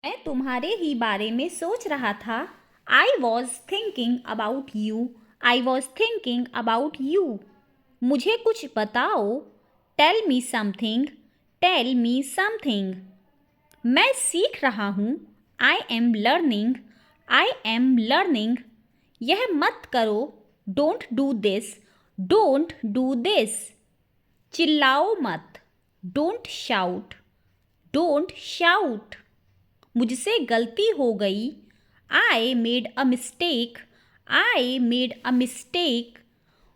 मैं तुम्हारे ही बारे में सोच रहा था। I was thinking about you. I was thinking about you. मुझे कुछ बताओ। Tell me something. Tell me something. मैं सीख रहा हूँ। I am learning. I am learning. यह मत करो। Don't do this. Don't do this. चिल्लाओ मत। Don't shout. Don't shout. मुझसे गलती हो गई। I made a mistake. I made a mistake.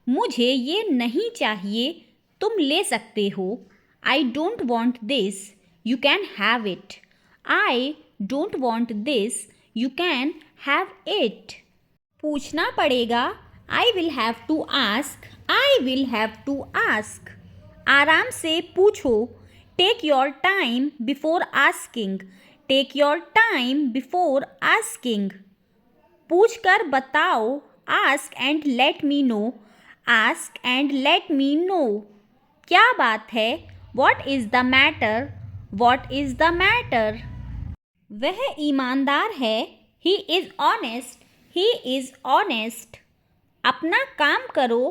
मुझे ये नहीं चाहिए। तुम ले सकते हो। I don't want this. You can have it. I don't want this. You can have it. पूछना पड़ेगा। I will have to ask. I will have to ask. आराम से पूछो। Take your time before asking. Take your time before asking. पूछ कर बताओ। Ask and let me know. Ask and let me know. क्या बात है? What is the matter? What is the matter? वह ईमानदार है। He is honest. He is honest. अपना काम करो।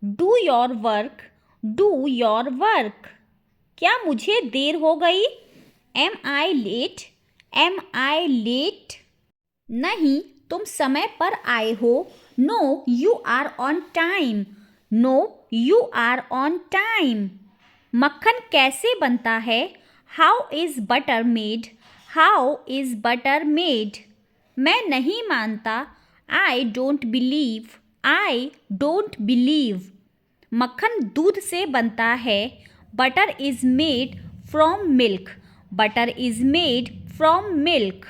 Do your work. Do your work. क्या मुझे देर हो गई? Am I late? Am I late? नहीं, तुम समय पर आए हो। No you are on time. No you are on time. मक्खन कैसे बनता है? How is butter made? How is butter made? मैं नहीं मानता। I don't believe. I don't believe. मक्खन दूध से बनता है। Butter is made from milk. Butter is made from milk.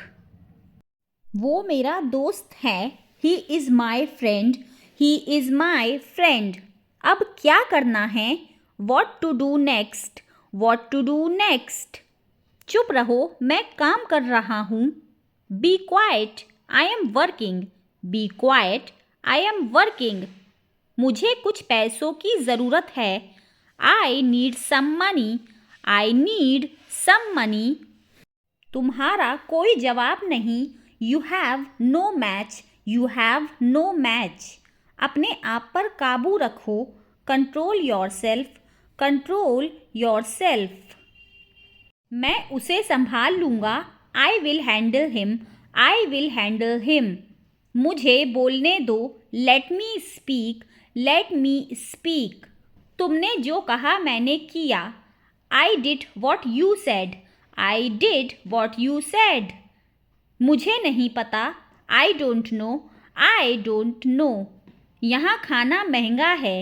वो मेरा दोस्त है। He is my friend. He is my friend. अब क्या करना है? What to do next? What to do next? चुप रहो, मैं काम कर रहा हूँ। Be quiet. I am working. Be quiet. I am working. मुझे कुछ पैसों की ज़रूरत है। I need some money. I need some money. तुम्हारा कोई जवाब नहीं। You have no match. You have no match. अपने आप पर काबू रखो। Control yourself. Control yourself. मैं उसे संभाल लूँगा। I will handle him. I will handle him. मुझे बोलने दो। Let me speak. Let me speak. तुमने जो कहा मैंने किया। I did what you said. I did what you said. मुझे नहीं पता। I don't know. I don't know. यहाँ खाना महंगा है।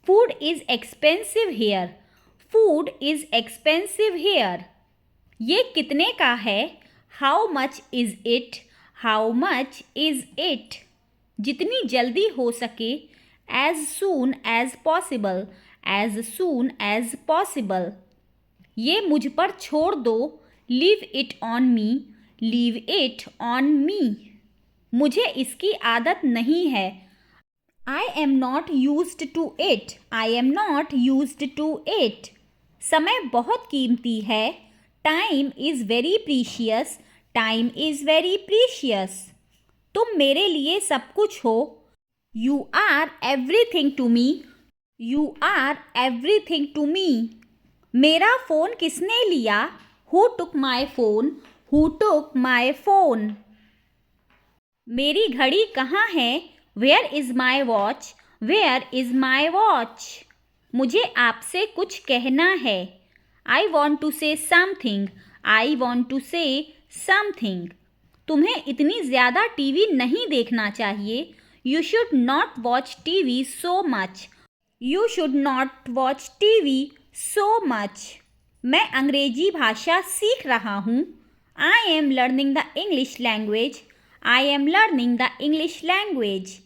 Food is expensive here. Food is expensive here. ये कितने का है? How much is it? How much is it? जितनी जल्दी हो सके। As soon as possible. As soon as possible. ये मुझ पर छोड़ दो। Leave it on me. Leave it on me. मुझे इसकी आदत नहीं है। I am not used to it. I am not used to it. समय बहुत कीमती है। Time is very precious. Time is very precious. तुम मेरे लिए सब कुछ हो। You are everything to me. You are everything to me. मेरा फ़ोन किसने लिया? Who took my phone? Who took my phone? मेरी घड़ी कहाँ है? Where is my watch? Where is my watch? मुझे आपसे कुछ कहना है। I want to say something. I want to say something. तुम्हें इतनी ज़्यादा टीवी नहीं देखना चाहिए। You should not watch TV so much. You should not watch TV so much. मैं अंग्रेजी भाषा सीख रहा हूँ। I am learning the English language. I am learning the English language.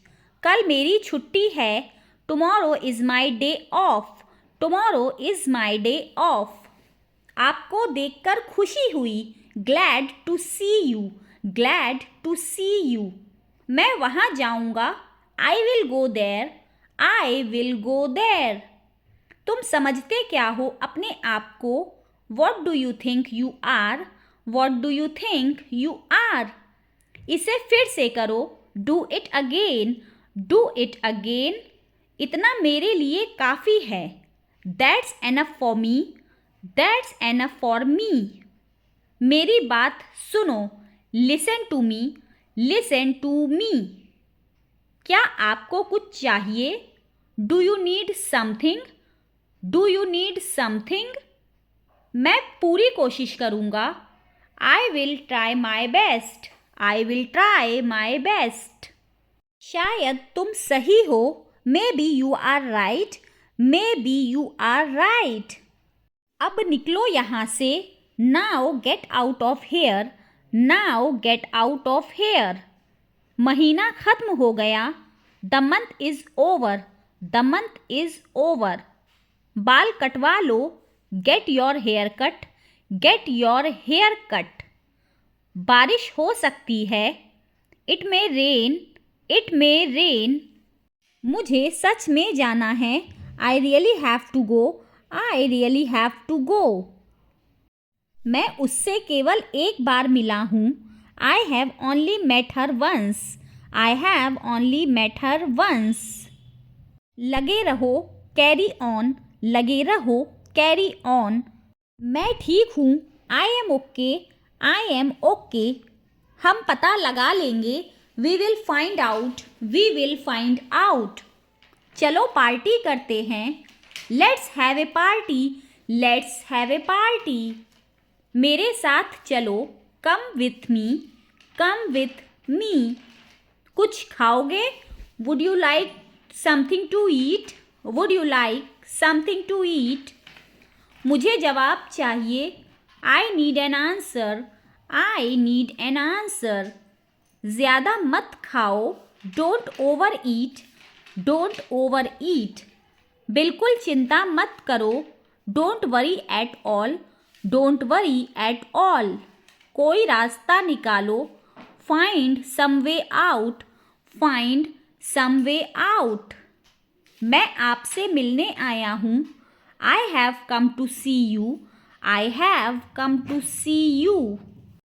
कल मेरी छुट्टी है। Tomorrow is my day off. Tomorrow is my day off. आपको देखकर खुशी हुई। Glad to see you. Glad to see you. मैं वहाँ जाऊँगा। I will go there. I will go there. तुम समझते क्या हो अपने आप को? What do you think you are? What do you think you are? इसे फिर से करो, do it again, do it again. इतना मेरे लिए काफ़ी है, that's enough for me, that's enough for me. मेरी बात सुनो, listen to me, listen to me. क्या आपको कुछ चाहिए? Do you need something, do you need something? मैं पूरी कोशिश करूँगा, I will try my best, I will try my best. शायद तुम सही हो, maybe you are right, maybe you are right. अब निकलो यहाँ से, now get out of here, now get out of here. महीना खत्म हो गया, the month is over, the month is over. बाल कटवा लो, get your hair cut, get your hair cut. बारिश हो सकती है, it may rain, it may rain. मुझे सच में जाना है, I really have to go, I really have to go. मैं उससे केवल एक बार मिला हूँ, I have only met her once, I have only met her once. लगे रहो, कैरी ऑन, लगे रहो, कैरी ऑन। मैं ठीक हूँ, I am okay, I am okay. हम पता लगा लेंगे, we will find out, we will find out. चलो पार्टी करते हैं, let's have a party, let's have a party. मेरे साथ चलो, come with me, come with me. कुछ खाओगे? Would you like something to eat, would you like something to eat? मुझे जवाब चाहिए, I need an answer, I need an answer. ज़्यादा मत खाओ, don't over eat, don't over eat. बिल्कुल चिंता मत करो, don't worry at all, don't worry at all. कोई रास्ता निकालो, find some way out, find some way out. मैं आपसे मिलने आया हूँ, I have come to see you, I have come to see you.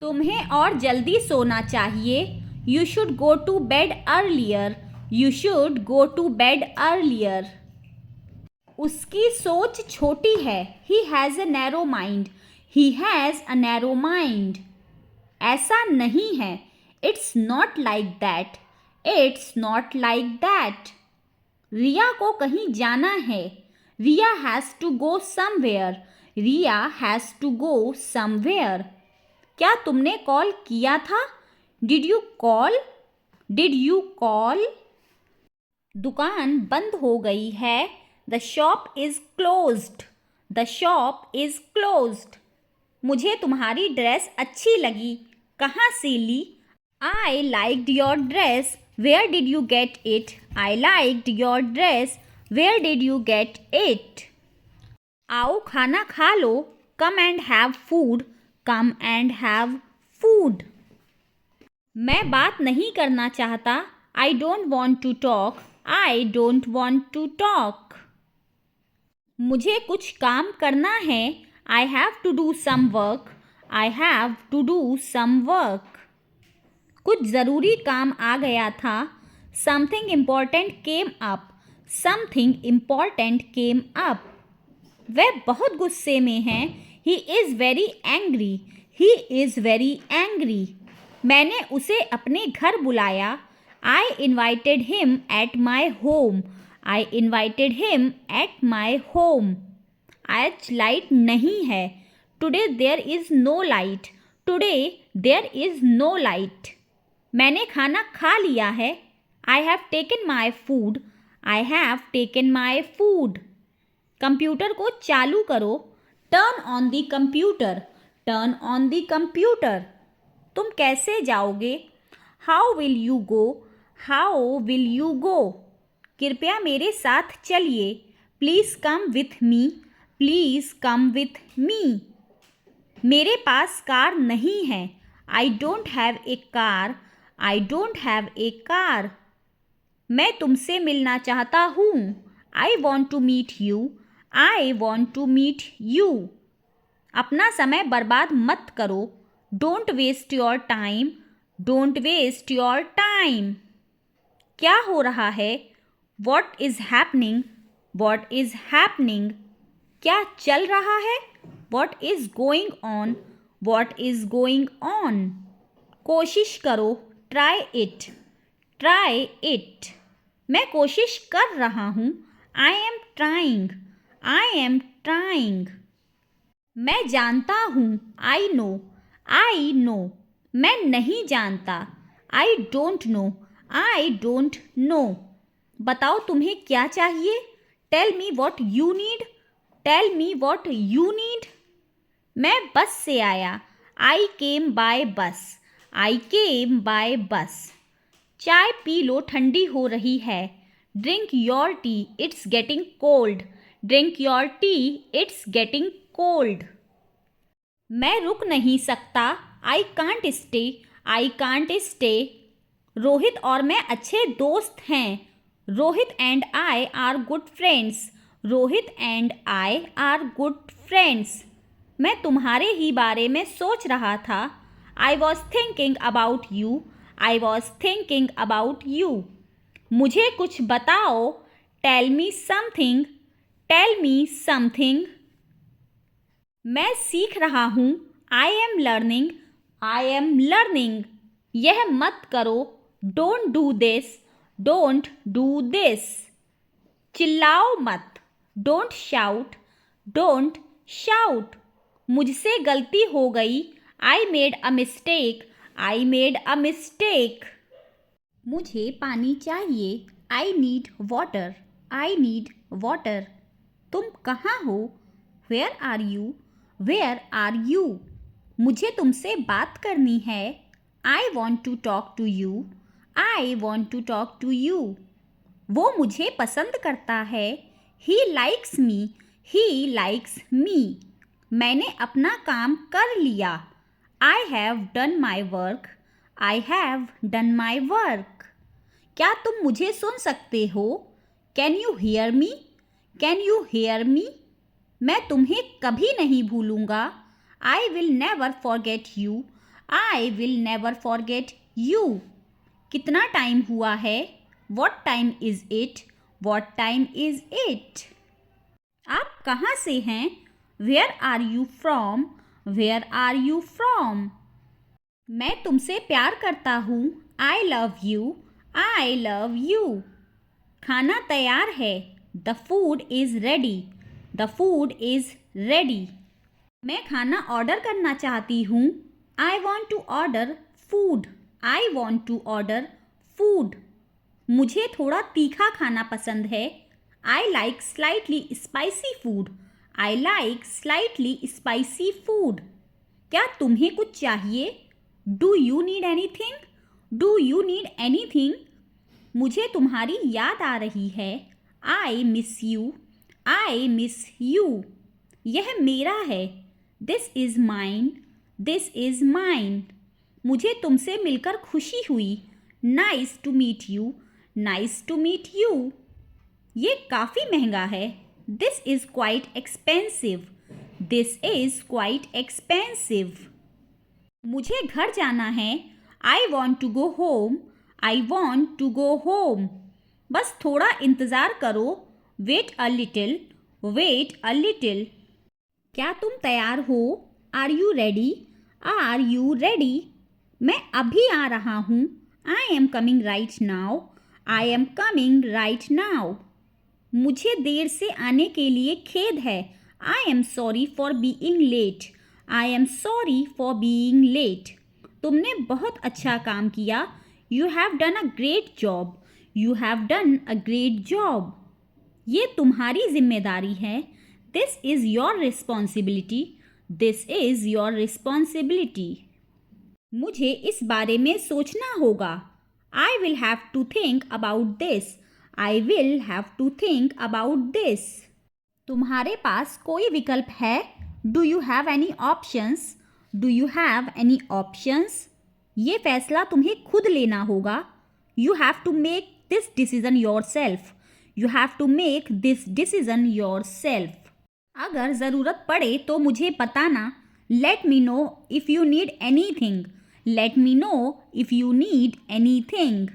तुम्हें और जल्दी सोना चाहिए, you should go to bed earlier, you should go to bed earlier. उसकी सोच छोटी है, he has a narrow mind, he has a narrow mind. ऐसा नहीं है, it's not like that, it's not like that. Riya को कहीं जाना है, Riya has to go somewhere, Riya has to go somewhere. क्या तुमने कॉल किया था? Did you call, did you call? दुकान बंद हो गई है, the shop is closed, the shop is closed. मुझे तुम्हारी ड्रेस अच्छी लगी, कहाँ से ली? I liked your dress, where did you get it, I liked your dress, where did you get it? आओ खाना खा लो, come and have food, come and have food. मैं बात नहीं करना चाहता, I don't want to talk, I don't want to talk. मुझे कुछ काम करना है, I have to do some work, I have to do some work. कुछ ज़रूरी काम आ गया था, something important came up, something important came up. वह बहुत गुस्से में हैं, he is very angry, he is very angry. मैंने उसे अपने घर बुलाया, I invited him at my home, I invited him at my home. आज लाइट नहीं है, today there is no light, today there is no light. मैंने खाना खा लिया है, I have taken my food, I have taken my food. Computer को चालू करो, turn on the computer, turn on the computer. तुम कैसे जाओगे? How will you go, how will you go? कृपया मेरे साथ चलिए, please come with me, please come with me. मेरे पास कार नहीं है, I don't have a car, I don't have a car. मैं तुमसे मिलना चाहता हूँ, I want to meet you, I want to meet you. अपना समय बर्बाद मत करो, don't waste your time, don't waste your time. क्या हो रहा है? What is happening, what is happening. क्या चल रहा है? What is going on, what is going on. कोशिश करो, ट्राई इट, ट्राई इट। मैं कोशिश कर रहा हूँ, I am trying, I am trying. मैं जानता हूँ, आई नो, आई नो। मैं नहीं जानता, I don't know, I don't know. बताओ तुम्हें क्या चाहिए? Tell me what you need, tell me what you need. मैं बस से आया, आई केम बाय बस, आई केम बाय बस। चाय पी लो, ठंडी हो रही है। Drink your tea, it's getting cold, drink your tea, it's getting cold. मैं रुक नहीं सकता, I can't stay, I can't stay. Rohit और मैं अच्छे दोस्त हैं। Rohit and I are good friends, Rohit and I are good friends. मैं तुम्हारे ही बारे में सोच रहा था, I was thinking about you, I was thinking about you. मुझे कुछ बताओ, tell me something, tell me something. मैं सीख रहा हूँ, I am learning, I am learning. यह मत करो, don't do this, don't do this. चिल्लाओ मत, डोंट शाउट, डोंट शाउट। मुझसे गलती हो गई, I made a mistake, I made a mistake. मुझे पानी चाहिए, I need water, I need water. तुम कहाँ हो? Where are you, where are you. मुझे तुमसे बात करनी है, I want to talk to you, I want to talk to you. वो मुझे पसंद करता है, he likes me, he likes me. मैंने अपना काम कर लिया, I have done my work, I have done my work. क्या तुम मुझे सुन सकते हो? Can you hear me, can you hear me. मैं तुम्हें कभी नहीं भूलूंगा, I will never forget you, I will never forget you. कितना टाइम हुआ है? What time is it, what time is it. आप कहाँ से हैं? Where are you from, where are you from. मैं तुमसे प्यार करता हूँ, I love you, I love you. खाना तैयार है, the food is ready, the food is ready. मैं खाना ऑर्डर करना चाहती हूँ, I want to order food, I want to order food. मुझे थोड़ा तीखा खाना पसंद है, I like slightly spicy food, I like slightly spicy food. क्या तुम्हें कुछ चाहिए? Do you need anything, do you need anything. मुझे तुम्हारी याद आ रही है, आई miss you, I miss you. यह मेरा है, this is mine, this is mine. मुझे तुमसे मिलकर खुशी हुई, nice to meet you, nice to meet you. ये काफ़ी महंगा है, this is quite expensive, this is quite expensive. मुझे घर जाना है, I want to go home, I want to go home. बस थोड़ा इंतज़ार करो, wait a little, wait a little. क्या तुम तैयार हो? Are you ready, are you ready. मैं अभी आ रहा हूँ, I am coming right now, I am coming right now. मुझे देर से आने के लिए खेद है, I am sorry for being late, I am sorry for being late. तुमने बहुत अच्छा काम किया, you have done a great job, you have done a great job. ये तुम्हारी जिम्मेदारी है, this is your responsibility, this is your responsibility. मुझे इस बारे में सोचना होगा, I will have to think about this, I will have to think about this. तुम्हारे पास कोई विकल्प है? Do you have any options, do you have any options. ये फैसला तुम्हें खुद लेना होगा, you have to make this decision yourself, you have to make this decision yourself. अगर ज़रूरत पड़े तो मुझे बताना, let me know if you need anything. Let me know if you need any thing.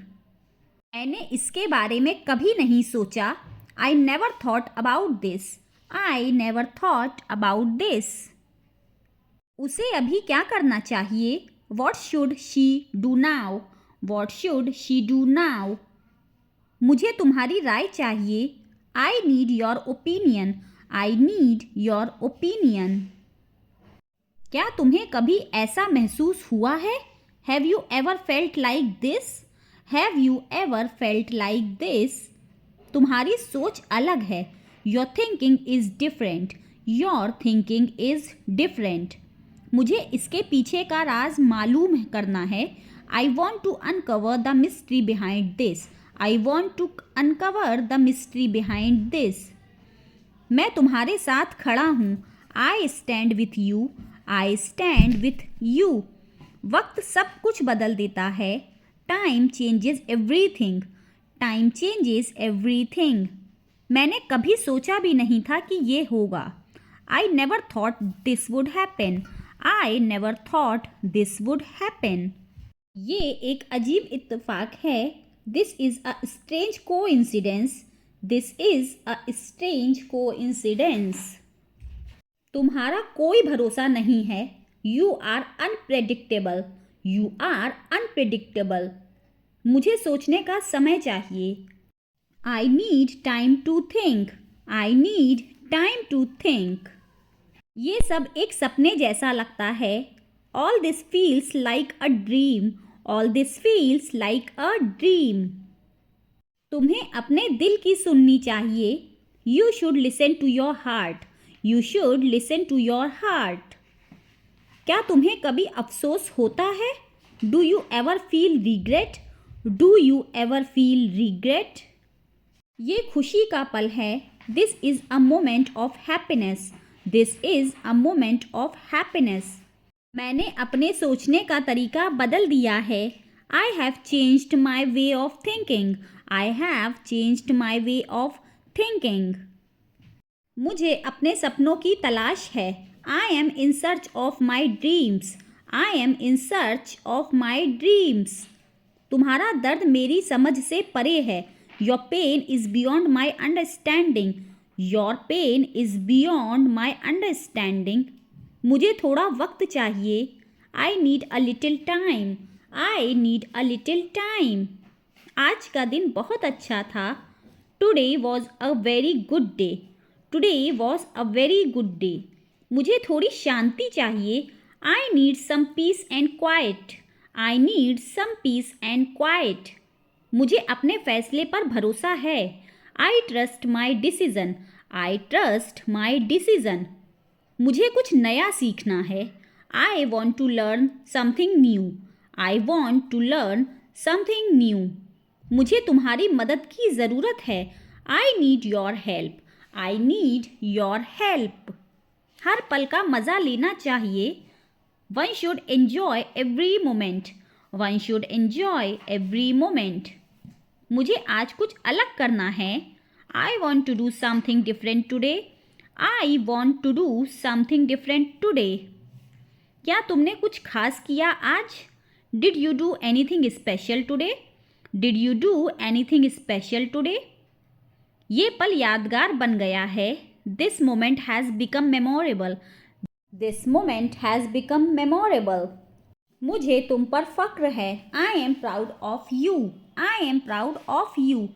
मैंने इसके बारे में कभी नहीं सोचा. आई never thought about this. I never thought about this. उसे अभी क्या करना चाहिए? What should she do now? What should she do now? मुझे तुम्हारी राय चाहिए. I need your opinion. I need your opinion. क्या तुम्हें कभी ऐसा महसूस हुआ है? Have you ever felt like this? Have you ever felt like this? तुम्हारी सोच अलग है. Your thinking is different. Your thinking is different. मुझे इसके पीछे का राज मालूम करना है. I want to uncover the mystery behind this. I want to uncover the mystery behind this. मैं तुम्हारे साथ खड़ा हूँ. I stand with you. I stand with you. वक्त सब कुछ बदल देता है. Time changes everything. Time changes everything. मैंने कभी सोचा भी नहीं था कि ये होगा. आई never thought this would happen. I never thought this would happen. ये एक अजीब इत्तेफाक है. This is a strange coincidence. This is a strange coincidence. तुम्हारा कोई भरोसा नहीं है. You are unpredictable. You are unpredictable. मुझे सोचने का समय चाहिए. I need time to think. I need time to think. ये सब एक सपने जैसा लगता है. All this feels like a dream. All this feels like a dream. तुम्हें अपने दिल की सुननी चाहिए. You should listen to your heart. You should listen to your heart. क्या तुम्हें कभी अफसोस होता है? Do you ever feel regret? Do you ever feel regret? ये खुशी का पल है. This is a moment of happiness. This is a moment of happiness. मैंने अपने सोचने का तरीका बदल दिया है. I have changed my way of thinking. I have changed my way of thinking. मुझे अपने सपनों की तलाश है. I am in search of my dreams. I am in search of my dreams. तुम्हारा दर्द मेरी समझ से परे है. Your pain is beyond my understanding. Your pain is beyond my understanding. मुझे थोड़ा वक्त चाहिए. I need a little time. I need a little time. आज का दिन बहुत अच्छा था. Today was a very good day. Today was a very good day. मुझे थोड़ी शांति चाहिए. I need some peace and quiet. I need some peace and quiet. मुझे अपने फैसले पर भरोसा है. I trust my decision. I trust my decision. मुझे कुछ नया सीखना है. I want to learn something new. I want to learn something new. मुझे तुम्हारी मदद की ज़रूरत है. I need your help. I need your help. हर पल का मज़ा लेना चाहिए. One should enjoy every moment. One should enjoy every moment. मुझे आज कुछ अलग करना है. I want to do something different today. I want to do something different today. क्या तुमने कुछ खास किया आज? Did you do anything special today? Did you do anything special today? ये पल यादगार बन गया है. This moment has become memorable. This moment has become memorable. मुझे तुम पर फक्र है. I am proud of you. I am proud of you.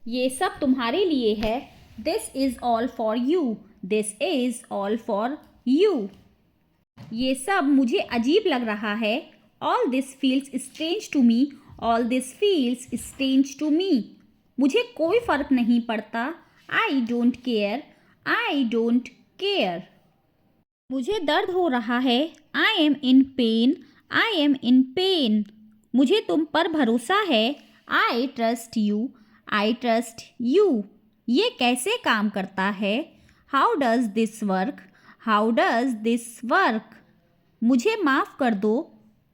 ये सब तुम्हारे लिए है. This is all for you. This is all for you. ये सब मुझे अजीब लग रहा है. All this feels strange to me. All this feels strange to me. मुझे कोई फ़र्क नहीं पड़ता. I don't care. I don't care. मुझे दर्द हो रहा है. I am in pain. I am in pain. मुझे तुम पर भरोसा है. I trust you. I trust you. ये कैसे काम करता है? How does this work? How does this work? मुझे माफ़ कर दो.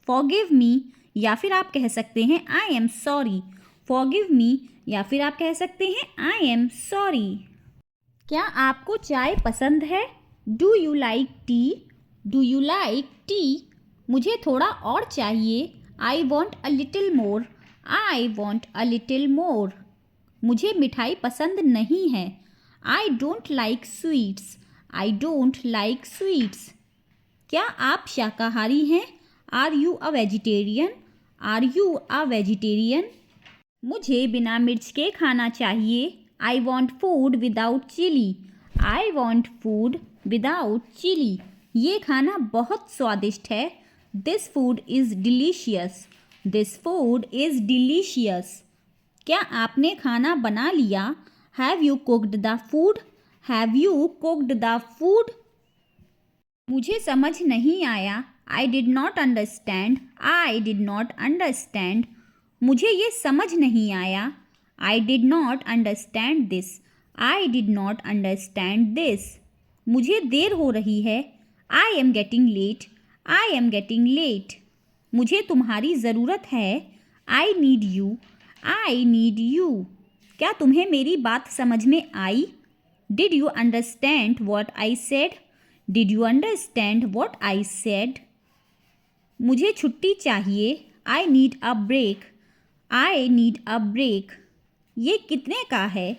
Forgive me. या फिर आप कह सकते हैं आई एम सॉरी. Forgive me. या फिर आप कह सकते हैं आई एम सॉरी. क्या आपको चाय पसंद है? Do you like tea? Do you like tea? मुझे थोड़ा और चाहिए। I want a little more. I want a little more. मुझे मिठाई पसंद नहीं है। I don't like sweets. I don't like sweets. क्या आप शाकाहारी हैं? Are you a vegetarian? Are you a vegetarian? मुझे बिना मिर्च के खाना चाहिए। I want food without chilli. I want food without chilli. ये खाना बहुत स्वादिष्ट है। This food is delicious. This food is delicious. क्या आपने खाना बना लिया? Have you cooked the food? Have you cooked the food? मुझे समझ नहीं आया। I did not understand. I did not understand. मुझे ये समझ नहीं आया। I did not understand this. I did not understand this. मुझे देर हो रही है। I am getting late. I am getting late. मुझे तुम्हारी ज़रूरत है। I need you. I need you. क्या तुम्हें मेरी बात समझ में आई? Did you understand what I said? Did you understand what I said? मुझे छुट्टी चाहिए। I need a break. I need a break. ये कितने का है?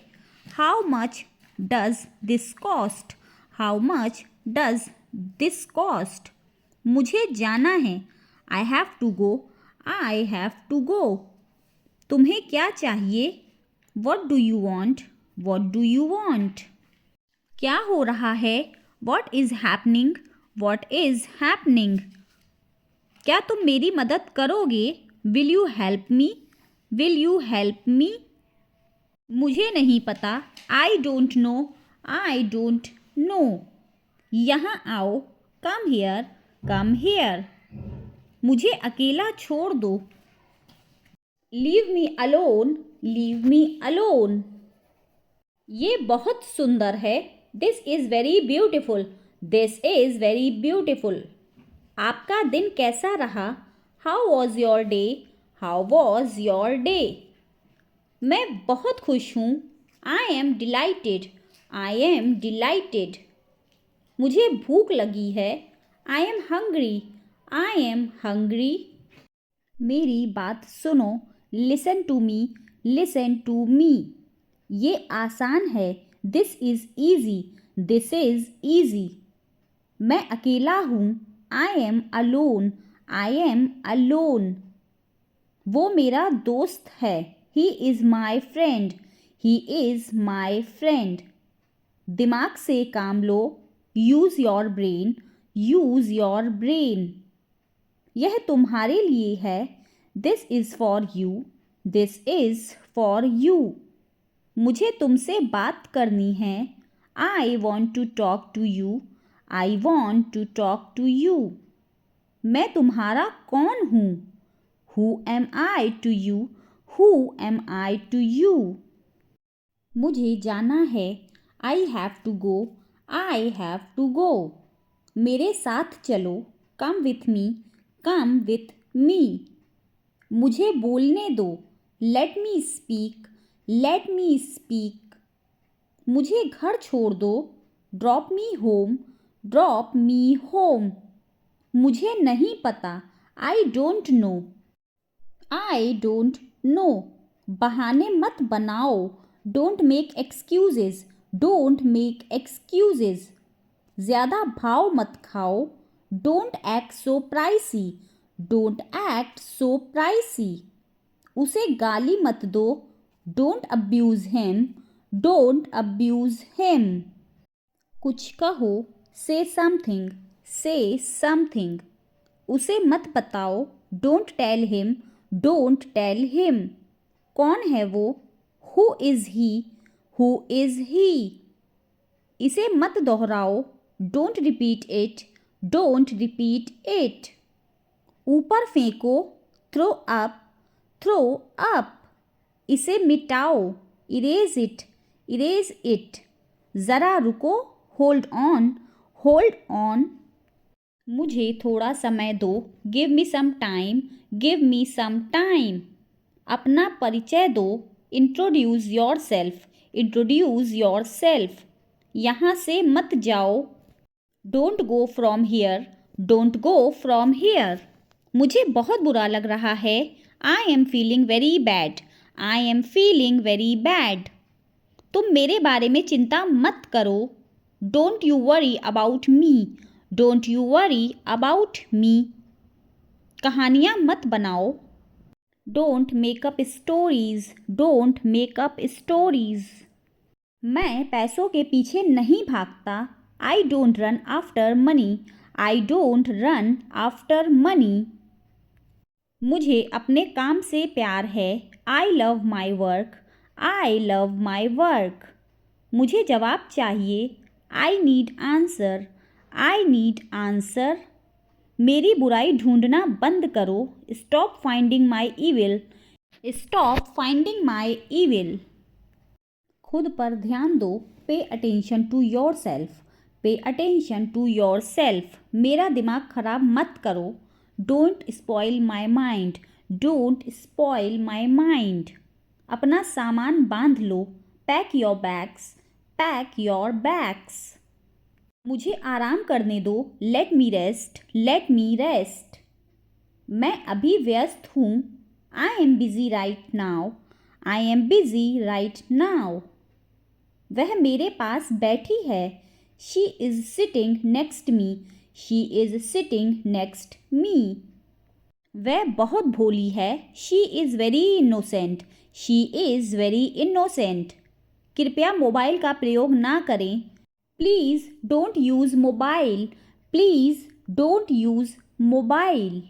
How much does this cost? How much does this cost? मुझे जाना है। I have to go. I have to go. तुम्हें क्या चाहिए? What do you want? What do you want? क्या हो रहा है? What is happening? What is happening? क्या तुम मेरी मदद करोगे? Will you help me? Will you help me? मुझे नहीं पता। I don't know. I don't know. यहाँ आओ। Come here. Come here. मुझे अकेला छोड़ दो। Leave me alone. Leave me alone. ये बहुत सुंदर है। This is very beautiful. This is very beautiful. आपका दिन कैसा रहा? How was your day? How was your day? मैं बहुत खुश हूँ। I am delighted. I am delighted. मुझे भूख लगी है। I am hungry. I am hungry. मेरी बात सुनो। Listen to me. Listen to me. ये आसान है। This is easy. This is easy. मैं अकेला हूँ। I am alone. I am alone. वो मेरा दोस्त है। He is my friend. He is my friend. दिमाग से काम लो। Use your brain. Use your brain. यह तुम्हारे लिए है। This is for you. This is for you. मुझे तुमसे बात करनी है। I want to talk to you. I want to talk to you. मैं तुम्हारा कौन हूँ? Who am I to you? Who am I to you? मुझे जाना है। I have to go. I have to go. मेरे साथ चलो। Come with me. Come with me. मुझे बोलने दो। Let me speak. Let me speak. मुझे घर छोड़ दो। Drop me home. Drop me home. मुझे नहीं पता। I don't know. I don't know. बहाने मत बनाओ। Don't make excuses. Don't make excuses. ज़्यादा भाव मत खाओ। Don't act so pricey. Don't act so pricey. उसे गाली मत दो। Don't abuse him. Don't abuse him. कुछ कहो। Say something. Say something. उसे मत बताओ। Don't tell him. Don't tell him. कौन है वो? Who is he? Who is he? इसे मत दोहराओ। Don't repeat it. Don't repeat it. ऊपर फेंको। Throw up. Throw up. इसे मिटाओ। Erase it. Erase it. ज़रा रुको। Hold on. Hold on. मुझे थोड़ा समय दो। Give me some time. Give me some time. अपना परिचय दो। Introduce yourself. Introduce yourself. यहाँ से मत जाओ। Don't go from here. Don't go from here. मुझे बहुत बुरा लग रहा है। I am feeling very bad. I am feeling very bad. तुम मेरे बारे में चिंता मत करो। Don't you worry about me. Don't you worry about me. कहानियाँ मत बनाओ। Don't make up stories. Don't make up stories. मैं पैसों के पीछे नहीं भागता। I don't run after money. I don't run after money. मुझे अपने काम से प्यार है। I love my work. I love my work. मुझे जवाब चाहिए। I need answer. I need answer. मेरी बुराई ढूंढना बंद करो। Stop finding my evil. Stop finding my evil. खुद पर ध्यान दो। Pay attention to yourself. Pay attention to yourself. मेरा दिमाग खराब मत करो। Don't spoil my mind. Don't spoil my mind. अपना सामान बांध लो। Pack your bags. Pack your bags. मुझे आराम करने दो। Let me rest. Let me rest. मैं अभी व्यस्त हूँ। I am busy right now. I am busy right now. वह मेरे पास बैठी है। She is sitting next me. She is sitting next me. वह बहुत भोली है। She is very innocent. She is very innocent. कृपया मोबाइल का प्रयोग ना करें। Please don't use mobile. Please don't use mobile.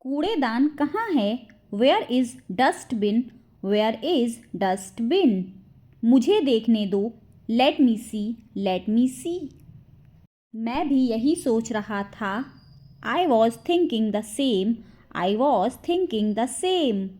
कूड़ेदान कहाँ है? Where is dustbin? Where is dustbin? मुझे देखने दो। लेट मी सी। लेट मी सी। मैं भी यही सोच रहा था। I was thinking the same. I was thinking the same.